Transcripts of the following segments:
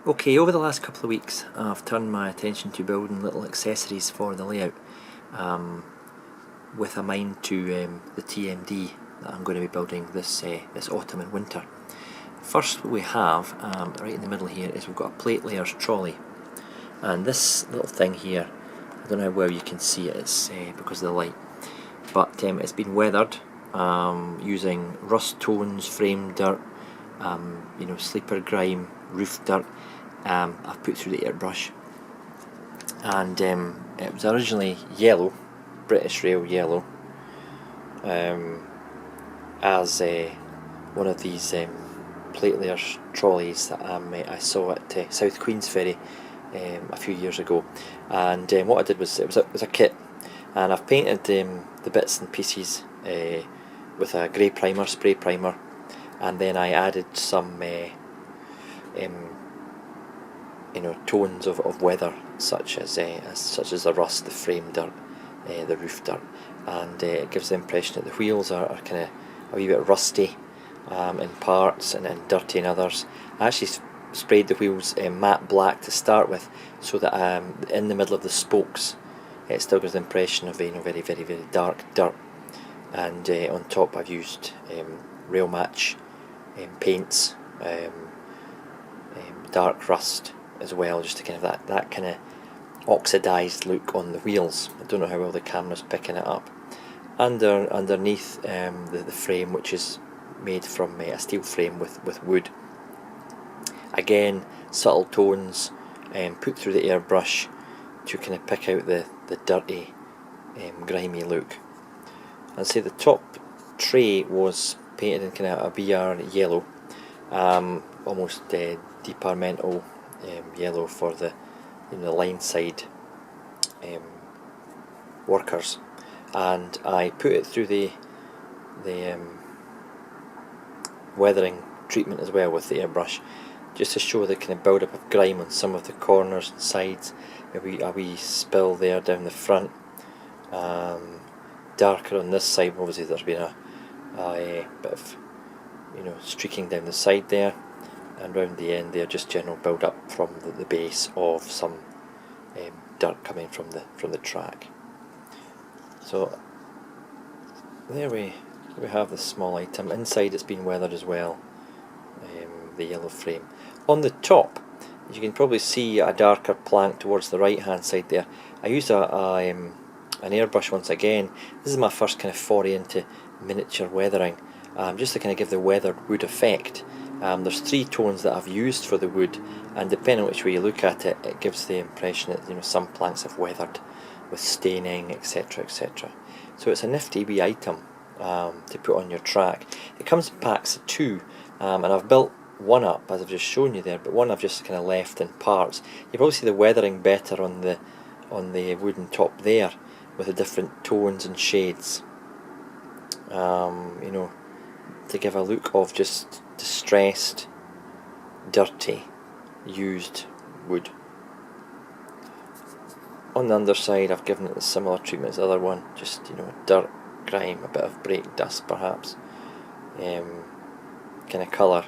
Okay, over the last couple of weeks I've turned my attention to building little accessories for the layout with a mind to the TMD that I'm going to be building this autumn and winter. First what we have, right in the middle here, is we've got a plate layers trolley, and this little thing here, I don't know how well you can see it, it's because of the light, but it's been weathered using rust tones, frame dirt, sleeper grime, roof dirt. I've put through the airbrush, and it was originally yellow, British Rail yellow, as one of these plate layers trolleys that I saw at South Queensferry a few years ago. And what I did was, it was a kit, and I've painted the bits and pieces with a grey primer, spray primer, and then I added some tones of weather, such as the rust, the frame dirt, the roof dirt, and it gives the impression that the wheels are kind of a wee bit rusty in parts and dirty in others. I actually sprayed the wheels matte black to start with, so that in the middle of the spokes it still gives the impression of very, very, very dark dirt. And on top I've used rail match paints, dark rust as well, just to kind of that kind of oxidised look on the wheels. I don't know how well the camera's picking it up. Underneath the frame, which is made from a steel frame with wood. Again, subtle tones put through the airbrush to kind of pick out the dirty, grimy look. And say the top tray was painted in kind of a BR yellow, almost departmental yellow for the line side workers, and I put it through the weathering treatment as well with the airbrush, just to show the kind of build up of grime on some of the corners and sides, maybe a wee spill there down the front, darker on this side. Obviously there's been a bit of streaking down the side there, and round the end there, just general build up from the base of some dirt coming from the track. So there we have the small item. Inside it's been weathered as well, the yellow frame. On the top you can probably see a darker plank towards the right hand side there. I used an airbrush once again. This is my first kind of foray into miniature weathering, just to kind of give the weathered wood effect. There's three tones that I've used for the wood, and depending on which way you look at it, it gives the impression that some planks have weathered with staining, etc, etc. So it's a nifty wee item to put on your track. It comes in packs of two, and I've built one up as I've just shown you there, but one I've just kind of left in parts. You probably see the weathering better on the wooden top there, with the different tones and shades, to give a look of just distressed, dirty, used wood. On the underside I've given it a similar treatment as the other one, just dirt, grime, a bit of brake dust perhaps, kind of colour.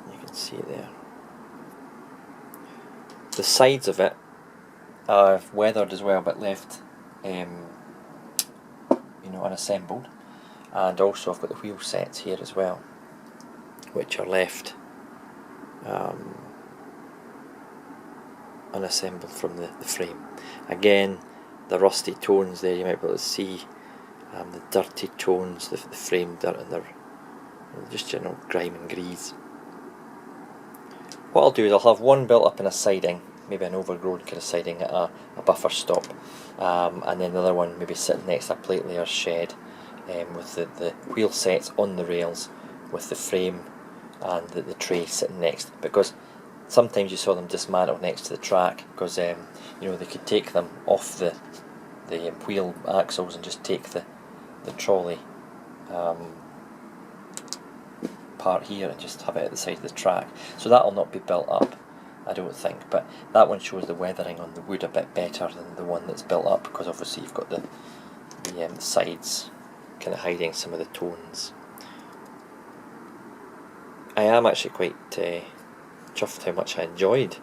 You can see it there. The sides of it I've weathered as well, but left unassembled, and also I've got the wheel sets here as well, which are left unassembled from the frame. Again, the rusty tones there, you might be able to see the dirty tones, the frame dirt, and just general grime and grease. What I'll do is I'll have one built up in a siding, maybe an overgrown kind of siding at a buffer stop, and then the other one maybe sitting next to a plate layer shed, with the wheel sets on the rails, with the frame and the tray sitting next, because sometimes you saw them dismantled next to the track, because they could take them off the wheel axles and just take the trolley part here and just have it at the side of the track. So that'll not be built up, I don't think, but that one shows the weathering on the wood a bit better than the one that's built up, because obviously you've got the sides kind of hiding some of the tones. I am actually quite chuffed how much I enjoyed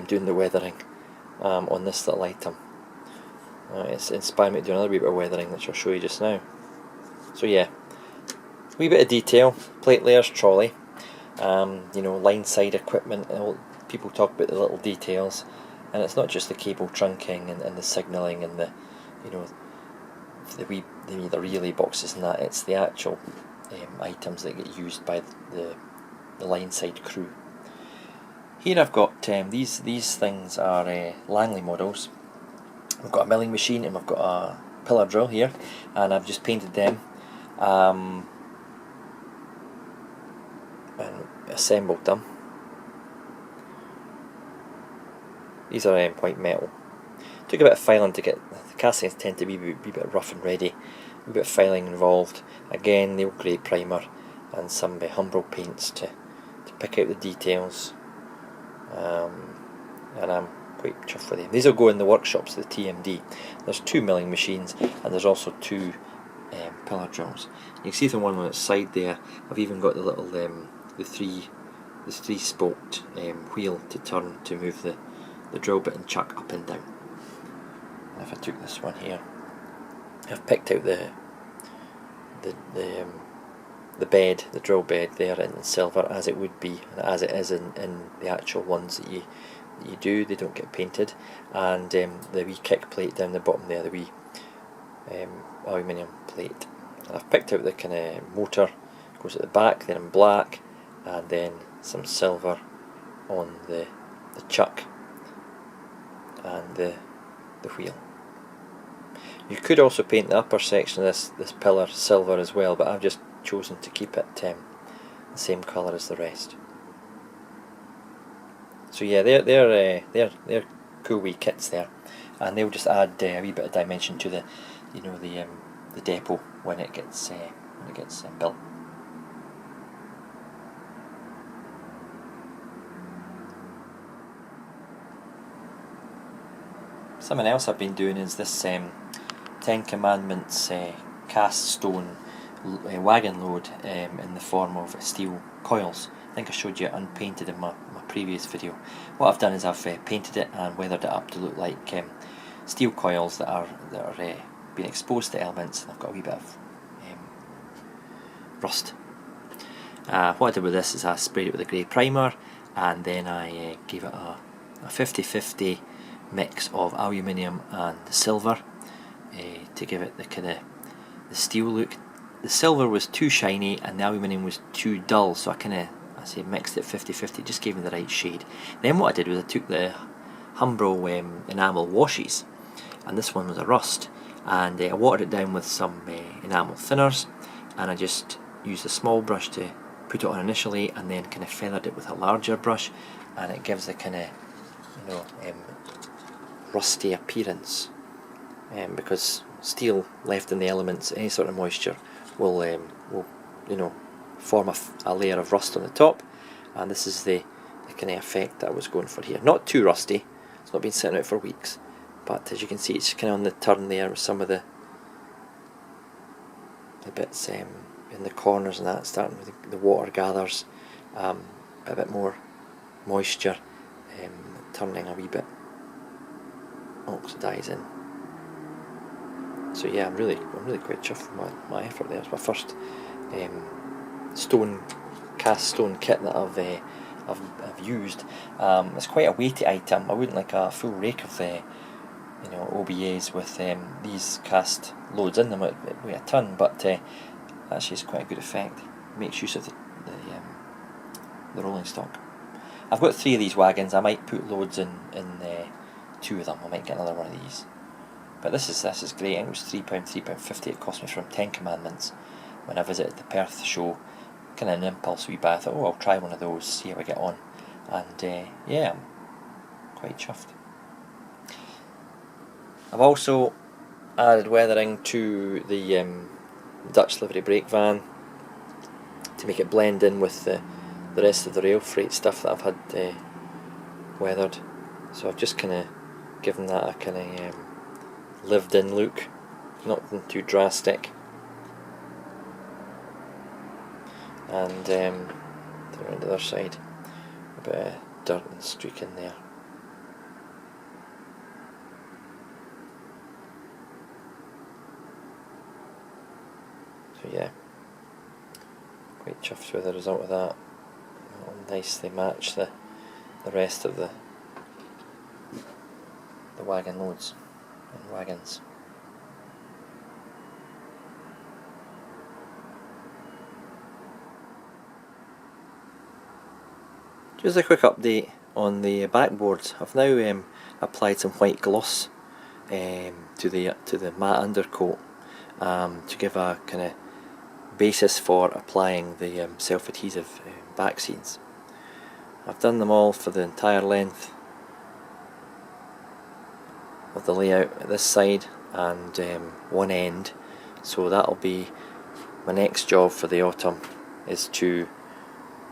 doing the weathering on this little item. It's inspired me to do another wee bit of weathering, which I'll show you just now. So yeah, wee bit of detail, plate layers, trolley, you know, line side equipment. People talk about the little details, and it's not just the cable trunking and the signalling and the, you know, the relay boxes and that. It's the actual items that get used by the line side crew. Here I've got these things are Langley models. I've got a milling machine and I've got a pillar drill here, and I've just painted them and assembled them. These are white metal. Took a bit of filing to get, the castings tend to be a wee bit rough and ready, a bit of filing involved. Again, the old grey primer and some Humbrol paints to pick out the details, and I'm quite chuffed with them. These will go in the workshops, the TMD. There's 2 milling machines and there's also 2 pillar drills. You can see the one on its side there, I've even got the little the three spoked wheel to turn to move the drill bit and chuck up and down. And if I took this one here, I've picked out the bed, the drill bed there in silver, as it would be and as it is in the actual ones that you do. They don't get painted. And the wee kick plate down the bottom there, the wee aluminium plate. And I've picked out the kind of motor, goes at the back, then in black, and then some silver on the chuck and the wheel. You could also paint the upper section of this pillar silver as well, but I've just chosen to keep it the same colour as the rest. So yeah, they're cool wee kits there, and they'll just add a wee bit of dimension to the, you know, the depot when it gets built. Something else I've been doing is this 10 Commandments cast stone wagon load in the form of steel coils. I think I showed you it unpainted in my previous video. What I've done is I've painted it and weathered it up to look like steel coils that are being exposed to elements, and I've got a wee bit of rust. What I did with this is I sprayed it with a grey primer, and then I gave it a 50-50 mix of aluminium and silver to give it the kind of the steel look. The silver was too shiny and the aluminium was too dull, so I mixed it 50-50, just gave me the right shade. Then what I did was I took the Humbrol enamel washes, and this one was a rust, and I watered it down with some enamel thinners, and I just used a small brush to put it on initially, and then kind of feathered it with a larger brush, and it gives a kind of, you know, rusty appearance, because steel left in the elements, any sort of moisture will you know, form a layer of rust on the top, and this is the kind of effect that I was going for here. Not too rusty, it's not been sitting out for weeks, but as you can see it's kind of on the turn there with some of the bits in the corners and that, starting with the water gathers, a bit more moisture, turning a wee bit oxidising. So yeah, I'm really quite chuffed with my effort there. It's my first cast stone kit that I've used. It's quite a weighty item. I wouldn't like a full rake of you know, OBAs with these cast loads in them. It weigh a ton, but actually it's quite a good effect. Makes use of the rolling stock. I've got 3 of these wagons. I might put loads in 2 of them. I might get another one of these. But this is great. I think it was £3.50 it cost me from 10 Commandments when I visited the Perth show. Kind of an impulse wee buy. I thought, oh, I'll try one of those, see how I get on. And yeah, I'm quite chuffed. I've also added weathering to the Dutch livery brake van to make it blend in with the rest of the rail freight stuff that I've had weathered. So I've just kind of given that a kind of lived in look, nothing too drastic. And around the other side, a bit of dirt and streaking there. So yeah, quite chuffed with the result of that. It'll nicely match the rest of the wagon loads and wagons. Just a quick update on the backboards. I've now applied some white gloss to the matte undercoat to give a kind of basis for applying the self-adhesive back scenes. I've done them all for the entire length of the layout at this side and one end, so that'll be my next job for the autumn, is to,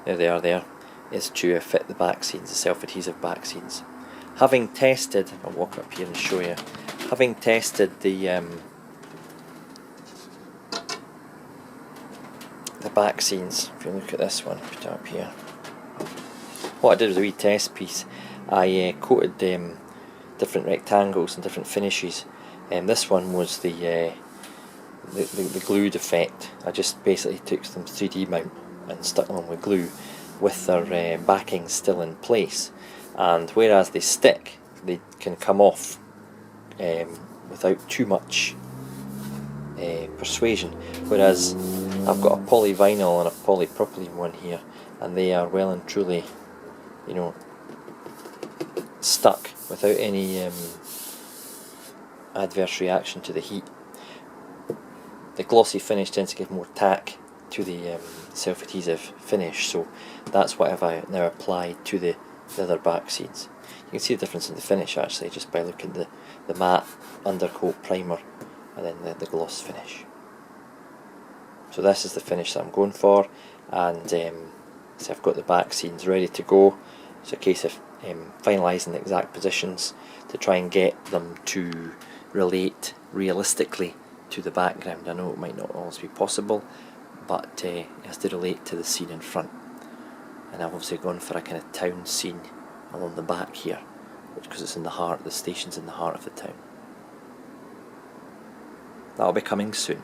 there they are there, is to fit the back scenes, the self-adhesive back scenes. Having tested, I'll walk up here and show you, having tested the back scenes, if you look at this one, put it up here, what I did was a wee test piece. I coated different rectangles and different finishes, and this one was the glued effect. I just basically took some 3D mount and stuck them on with glue with their backing still in place, and whereas they stick, they can come off without too much persuasion, whereas I've got a polyvinyl and a polypropylene one here, and they are well and truly, you know, stuck without any adverse reaction to the heat. The glossy finish tends to give more tack to the self-adhesive finish, so that's what I've now applied to the other back scenes. You can see the difference in the finish actually just by looking at the matte undercoat primer and then the gloss finish. So this is the finish that I'm going for, and so I've got the back scenes ready to go. It's a case of finalising the exact positions to try and get them to relate realistically to the background. I know it might not always be possible, but it has to relate to the scene in front. And I've obviously gone for a kind of town scene along the back here, because it's in the heart, the station's in the heart of the town. That'll be coming soon.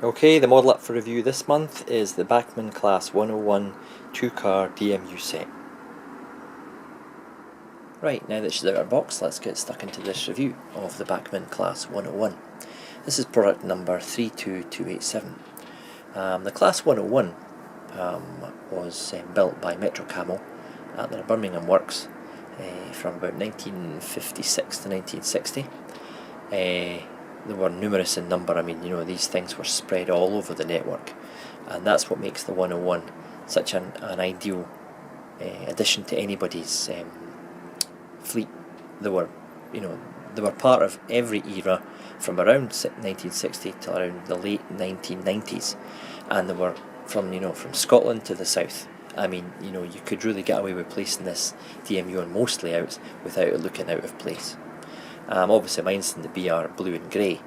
Okay, the model up for review this month is the Bachmann Class 101 2-car DMU set. Right, now that she's out of our box, let's get stuck into this review of the Bachmann Class 101. This is product number 32287. The Class 101 was built by Metro Camo at their Birmingham works from about 1956 to 1960. They were numerous in number. I mean, you know, these things were spread all over the network, and that's what makes the 101 such an ideal addition to anybody's fleet. They were, you know, they were part of every era from around 1960 to around the late 1990s, and they were from, you know, from Scotland to the south. I mean, you know, you could really get away with placing this DMU on most layouts without it looking out of place. Obviously mine's in the BR blue and grey,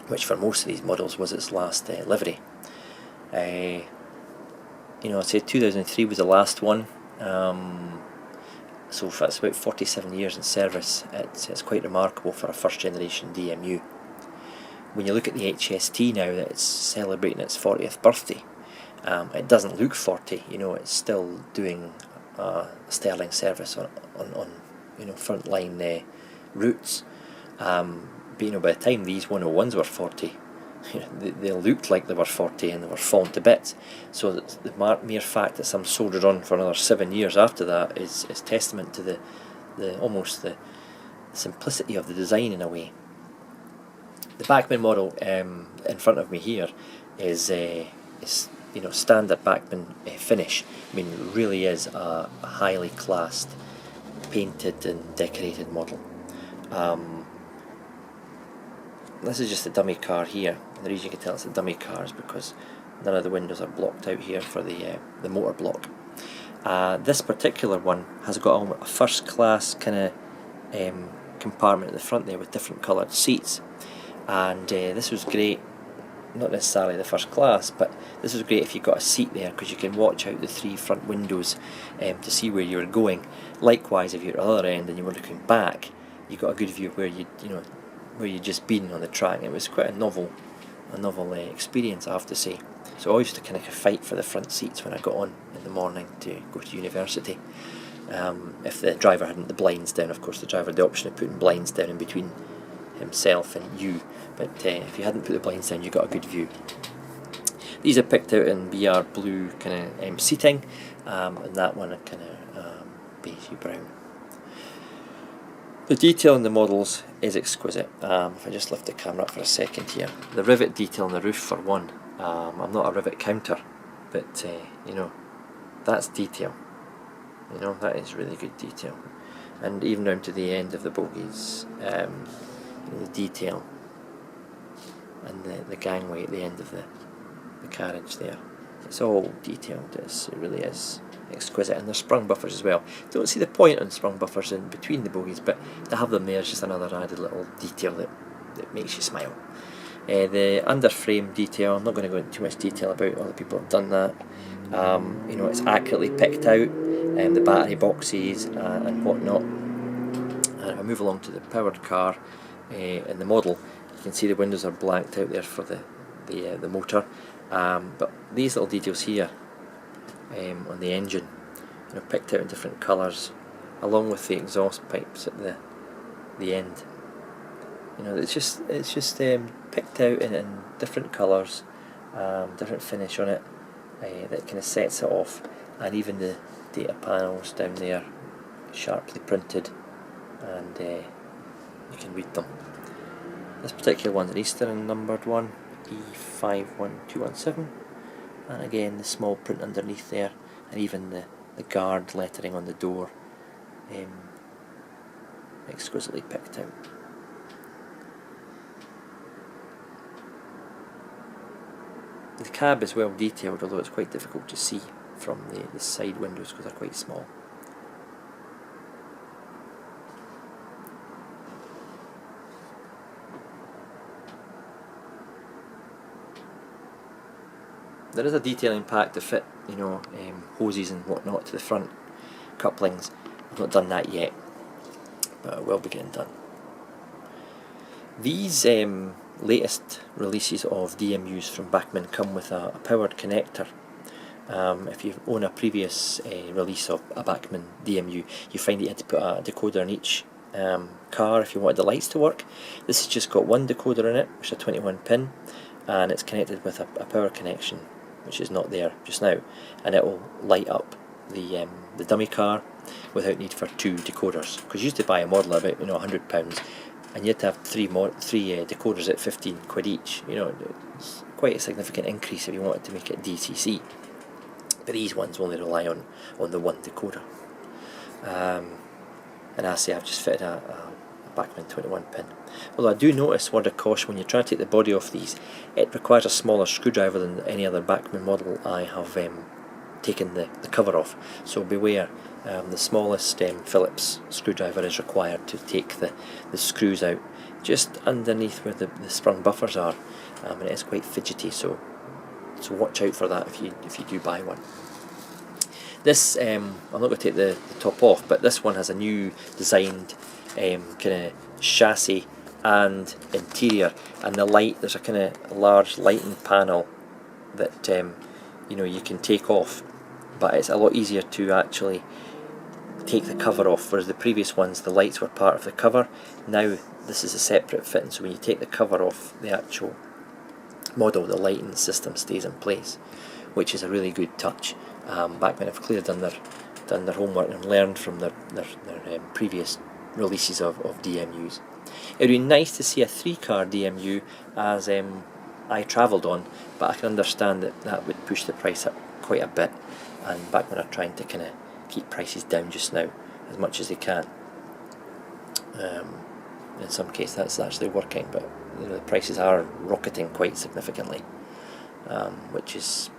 which for most of these models was its last livery. You know, I'd say 2003 was the last one, so that's about 47 years in service. It's quite remarkable for a first generation DMU. When you look at the HST now that it's celebrating its 40th birthday, it doesn't look 40, you know, it's still doing sterling service on you know, frontline routes. But you know, by the time these 101s were 40, you know, they looked like they were 40 and they were falling to bits. So the mere fact that some soldiered on for another 7 years after that is testament to the almost the simplicity of the design in a way. The Bachmann model in front of me here is you know, standard Bachmann finish. I mean, it really is a highly classed, painted and decorated model. This is just a dummy car here. The reason you can tell it's a dummy car is because none of the windows are blocked out here for the motor block. This particular one has got a first class kind of compartment at the front there with different coloured seats, and this was great, not necessarily the first class, but this was great if you got a seat there, because you can watch out the 3 front windows to see where you're going. Likewise, if you're at the other end and you were looking back, you got a good view of where where you'd just been on the track. It was quite a novel experience, I have to say. So I used to kind of fight for the front seats when I got on in the morning to go to university. If the driver hadn't the blinds down, of course the driver had the option of putting blinds down in between himself and you, but if you hadn't put the blinds down, you got a good view. These are picked out in BR blue kind of seating, and that one a kind of beigey brown. The detail in the models is exquisite. If I just lift the camera up for a second here, the rivet detail on the roof for one. I'm not a rivet counter, but that's detail. That is really good detail. And even down to the end of the bogies, the detail and the gangway at the end of the carriage there, it's all detailed. It really is exquisite. And there's sprung buffers as well. Don't see the point on sprung buffers in between the bogies, but to have them there is just another added little detail that makes you smile. The underframe detail, I'm not going to go into too much detail about. Other people have done that. It's accurately picked out, the battery boxes and whatnot. And if I move along to the powered car in the model, you can see the windows are blanked out there for the motor. But these little details here on the engine, picked out in different colours, along with the exhaust pipes at the end. It's just picked out in different colours, different finish on it that kind of sets it off, and even the data panels down there, sharply printed, and you can read them. This particular one's an Eastern numbered one, E51217, and again the small print underneath there, and even the guard lettering on the door, exquisitely picked out. The cab is well detailed, although it's quite difficult to see from the side windows because they're quite small. There is a detailing pack to fit, hoses and whatnot to the front couplings. I've not done that yet, but it will be getting done. These latest releases of DMUs from Bachmann come with a powered connector. If you own a previous release of a Bachmann DMU, you find that you had to put a decoder in each car if you wanted the lights to work. This has just got one decoder in it, which is a 21 pin, and it's connected with a power connection, which is not there just now, and it will light up the dummy car without need for 2 decoders. Because you used to buy a model at about £100, and you had to have three decoders at 15 quid each. It's quite a significant increase if you wanted to make it DCC. But these ones only rely on the one decoder. And I say I've just fitted a Bachmann 21 pin. Although I do notice, word of caution, when you try to take the body off these, it requires a smaller screwdriver than any other Bachmann model I have taken the cover off. So beware, the smallest Phillips screwdriver is required to take the screws out just underneath where the sprung buffers are, and it is quite fidgety, so watch out for that if you do buy one. This, I'm not going to take the top off, but this one has a new designed kind of chassis and interior, and there's a kind of large lighting panel that you can take off, but it's a lot easier to actually take the cover off, whereas the previous ones the lights were part of the cover. Now this is a separate fitting, so when you take the cover off the actual model, the lighting system stays in place, which is a really good touch. Bachmann have clearly done their homework and learned from their previous releases of DMUs. It would be nice to see a 3-car DMU as I travelled on, but I can understand that would push the price up quite a bit, and Bachmann are trying to kind of keep prices down just now as much as they can. In some cases that's actually working, but the prices are rocketing quite significantly, which is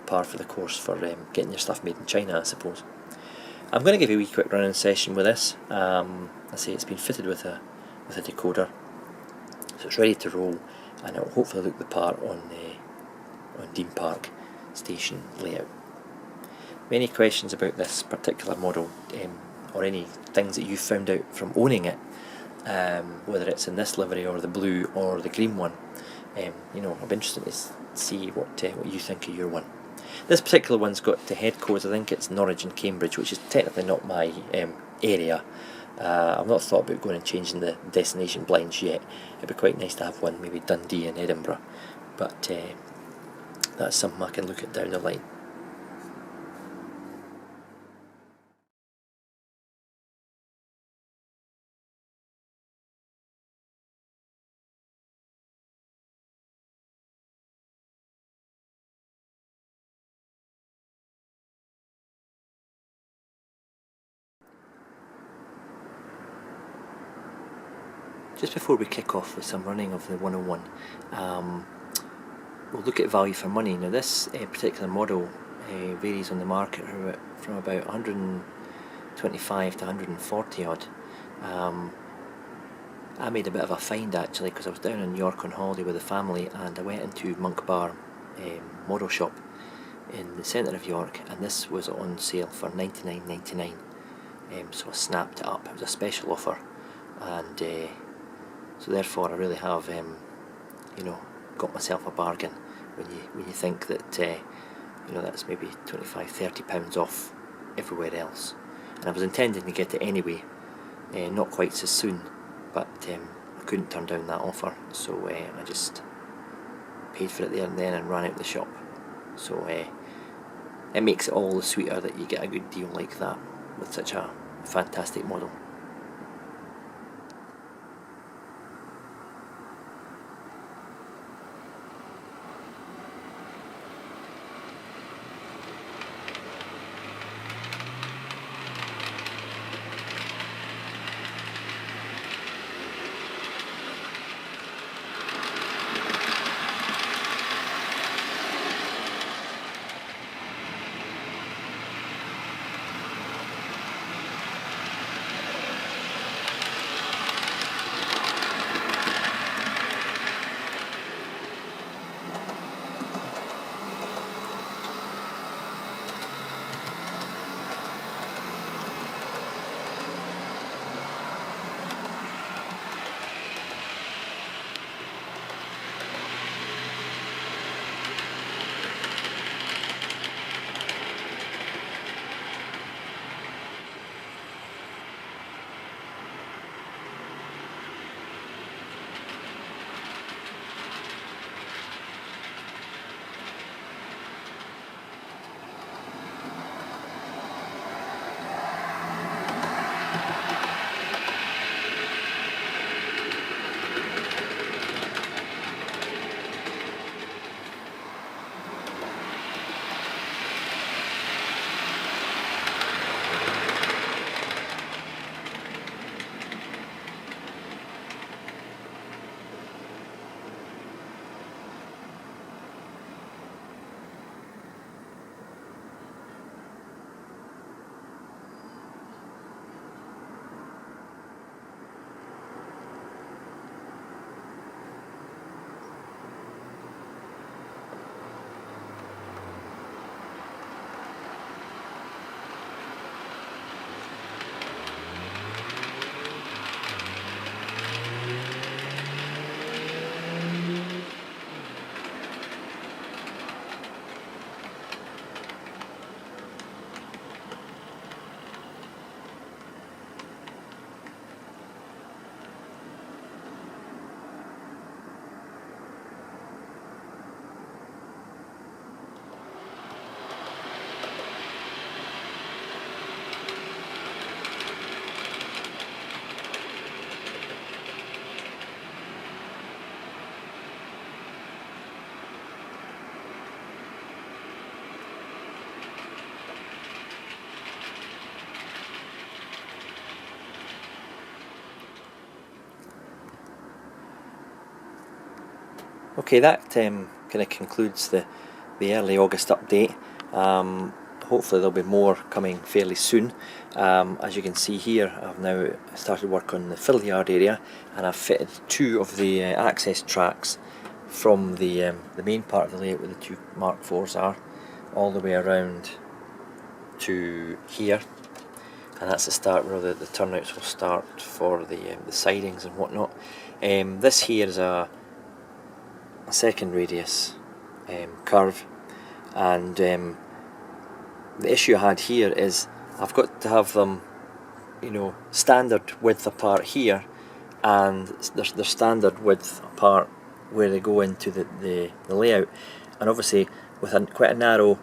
par for the course for getting your stuff made in China, I suppose. I'm going to give you a wee quick running session with this. I say it's been fitted with a decoder, so it's ready to roll, and it will hopefully look the part on Dean Park station layout. Many questions about this particular model, or any things that you've found out from owning it, whether it's in this livery or the blue or the green one. You know, I'm interested to see what you think of your one. This particular one's got the head codes. I think it's Norwich and Cambridge, which is technically not my area. I've not thought about going and changing the destination blinds yet. It'd be quite nice to have one, maybe Dundee and Edinburgh, but that's something I can look at down the line. Just before we kick off with some running of the 101, we'll look at value for money. Now this particular model varies on the market from about 125 to 140 odd. I made a bit of a find actually, because I was down in York on holiday with the family, and I went into Monk Bar model shop in the centre of York, and this was on sale for £99.99. So I snapped it up. It was a special offer, and so therefore I really have you know, got myself a bargain when you think that you know, that's maybe £25-30 off everywhere else. And I was intending to get it anyway, not quite so soon, but I couldn't turn down that offer, so I just paid for it there and then and ran out the shop. So it makes it all the sweeter that you get a good deal like that with such a fantastic model. Okay, that kind of concludes the early August update. hopefully there'll be more coming fairly soon. As you can see here, I've now started work on the fiddle yard area, and I've fitted 2 of the access tracks from the main part of the layout where the 2 Mark IVs are, all the way around to here, and that's the start where the turnouts will start for the sidings and whatnot. This here is a second radius curve, and the issue I had here is I've got to have them, you know, standard width apart here, and they're standard width apart where they go into the layout, and obviously with quite a narrow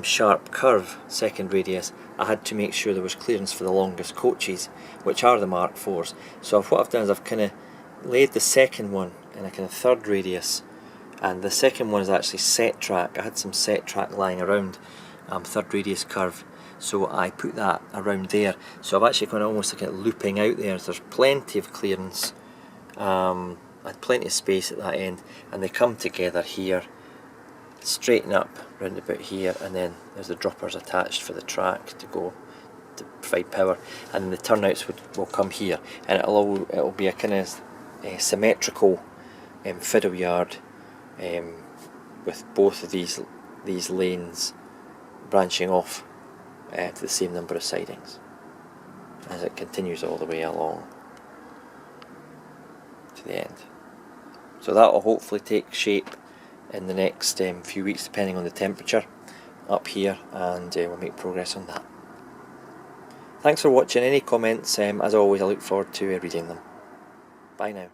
sharp curve second radius, I had to make sure there was clearance for the longest coaches, which are the Mark IVs. So what I've done is I've kind of laid the second one in a kind of third radius, and the second one is actually set track. I had some set track lying around, third radius curve, so I put that around there. So I've actually kind of almost like looping out there. There's plenty of clearance, I had plenty of space at that end, and they come together here, straighten up round about here, and then there's the droppers attached for the track to provide power, and the turnouts will come here, and it'll be a kind of symmetrical fiddle yard with both of these lanes branching off to the same number of sidings as it continues all the way along to the end. So that will hopefully take shape in the next few weeks, depending on the temperature up here, and we'll make progress on that. Thanks for watching. Any comments, as always, I look forward to reading them. Bye now.